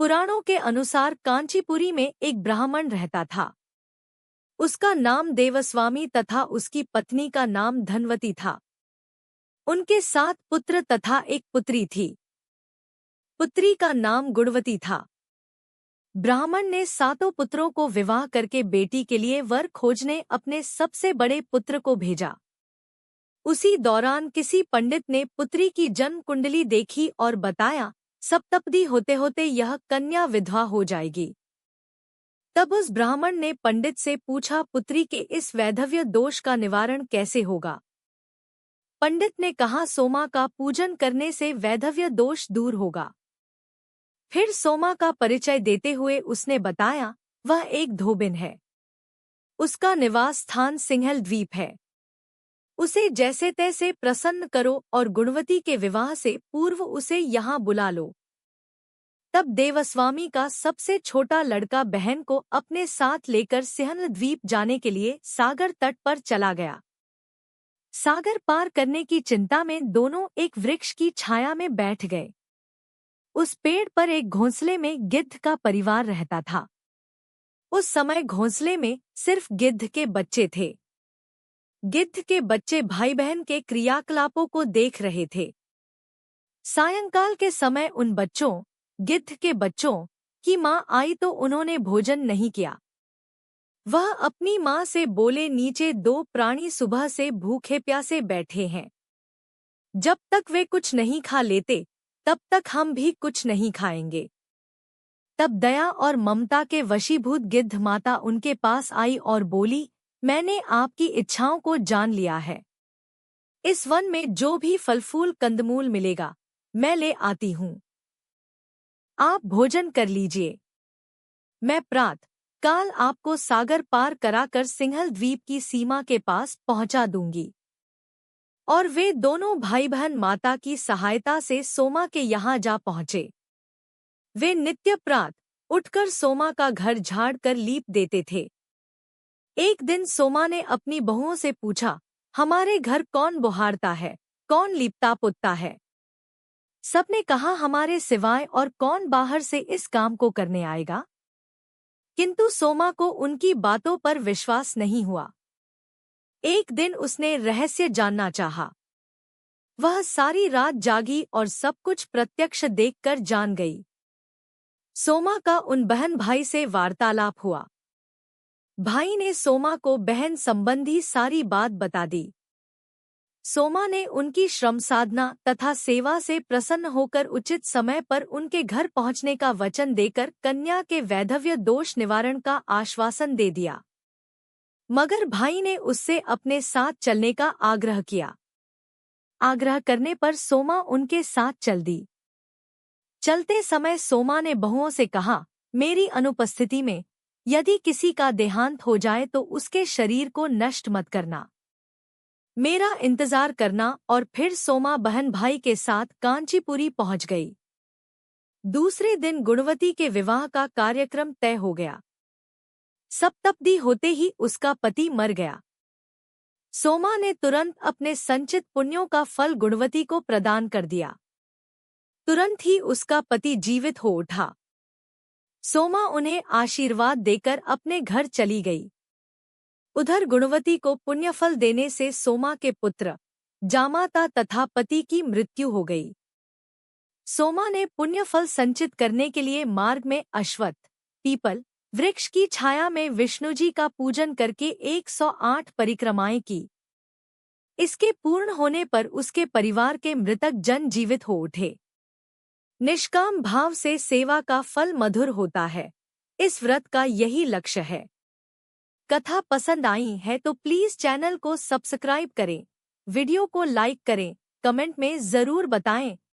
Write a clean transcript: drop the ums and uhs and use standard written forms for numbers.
पुराणों के अनुसार कांचीपुरी में एक ब्राह्मण रहता था। उसका नाम देवस्वामी तथा उसकी पत्नी का नाम धनवती था। उनके 7 पुत्र तथा एक पुत्री थी। पुत्री का नाम गुणवती था। ब्राह्मण ने 7 पुत्रों को विवाह करके बेटी के लिए वर खोजने अपने सबसे बड़े पुत्र को भेजा। उसी दौरान किसी पंडित ने पुत्री की जन्म कुंडली देखी और बताया, सप्तपदी होते होते यह कन्या विधवा हो जाएगी। तब उस ब्राह्मण ने पंडित से पूछा, पुत्री के इस वैधव्य दोष का निवारण कैसे होगा? पंडित ने कहा, सोमा का पूजन करने से वैधव्य दोष दूर होगा। फिर सोमा का परिचय देते हुए उसने बताया, वह एक धोबिन है। उसका निवास स्थान सिंहल द्वीप है। उसे जैसे तैसे प्रसन्न करो और गुणवती के विवाह से पूर्व उसे यहाँ बुला लो। तब देवस्वामी का सबसे छोटा लड़का बहन को अपने साथ लेकर सिंहल द्वीप जाने के लिए सागर तट पर चला गया। सागर पार करने की चिंता में दोनों एक वृक्ष की छाया में बैठ गए। उस पेड़ पर एक घोंसले में गिद्ध का परिवार रहता था। उस समय घोंसले में सिर्फ गिद्ध के बच्चे थे। गिद्ध के बच्चे भाई बहन के क्रियाकलापों को देख रहे थे। सायंकाल के समय उन बच्चों, गिद्ध के बच्चों, की माँ आई तो उन्होंने भोजन नहीं किया। वह अपनी माँ से बोले, नीचे 2 प्राणी सुबह से भूखे प्यासे बैठे हैं। जब तक वे कुछ नहीं खा लेते तब तक हम भी कुछ नहीं खाएंगे। तब दया और ममता के वशीभूत गिद्ध माता उनके पास आई और बोली, मैंने आपकी इच्छाओं को जान लिया है। इस वन में जो भी फल फूल कंदमूल मिलेगा मैं ले आती हूँ। आप भोजन कर लीजिए। मैं प्रातः काल आपको सागर पार कराकर सिंहल द्वीप की सीमा के पास पहुंचा दूंगी। और वे दोनों भाई बहन माता की सहायता से सोमा के यहाँ जा पहुँचे। वे नित्य प्रातः उठकर सोमा का घर झाड़ कर लीप देते थे। एक दिन सोमा ने अपनी बहुओं से पूछा, हमारे घर कौन बुहारता है, कौन लीपता पुतता है? सबने कहा, हमारे सिवाय और कौन बाहर से इस काम को करने आएगा? किंतु सोमा को उनकी बातों पर विश्वास नहीं हुआ। एक दिन उसने रहस्य जानना चाहा। वह सारी रात जागी और सब कुछ प्रत्यक्ष देखकर जान गई। सोमा का उन बहन भाई से वार्तालाप हुआ। भाई ने सोमा को बहन संबंधी सारी बात बता दी। सोमा ने उनकी श्रम साधना तथा सेवा से प्रसन्न होकर उचित समय पर उनके घर पहुंचने का वचन देकर कन्या के वैधव्य दोष निवारण का आश्वासन दे दिया। मगर भाई ने उससे अपने साथ चलने का आग्रह किया। आग्रह करने पर सोमा उनके साथ चल दी। चलते समय सोमा ने बहुओं से कहा, मेरी अनुपस्थिति में यदि किसी का देहांत हो जाए तो उसके शरीर को नष्ट मत करना। मेरा इंतजार करना। और फिर सोमा बहन भाई के साथ कांचीपुरी पहुंच गई। दूसरे दिन गुणवती के विवाह का कार्यक्रम तय हो गया। सप्तपदी होते ही उसका पति मर गया। सोमा ने तुरंत अपने संचित पुण्यों का फल गुणवती को प्रदान कर दिया। तुरंत ही उसका पति जीवित हो उठा। सोमा उन्हें आशीर्वाद देकर अपने घर चली गई। उधर गुणवती को पुण्यफल देने से सोमा के पुत्र, जामाता तथा पति की मृत्यु हो गई। सोमा ने पुण्यफल संचित करने के लिए मार्ग में अश्वत्थ, पीपल वृक्ष की छाया में विष्णुजी का पूजन करके 108 परिक्रमाएं की। इसके पूर्ण होने पर उसके परिवार के मृतक जन जीवित हो उठे। निष्काम भाव से सेवा का फल मधुर होता है। इस व्रत का यही लक्ष्य है। कथा पसंद आई है तो प्लीज चैनल को सब्सक्राइब करें, वीडियो को लाइक करें, कमेंट में जरूर बताएं।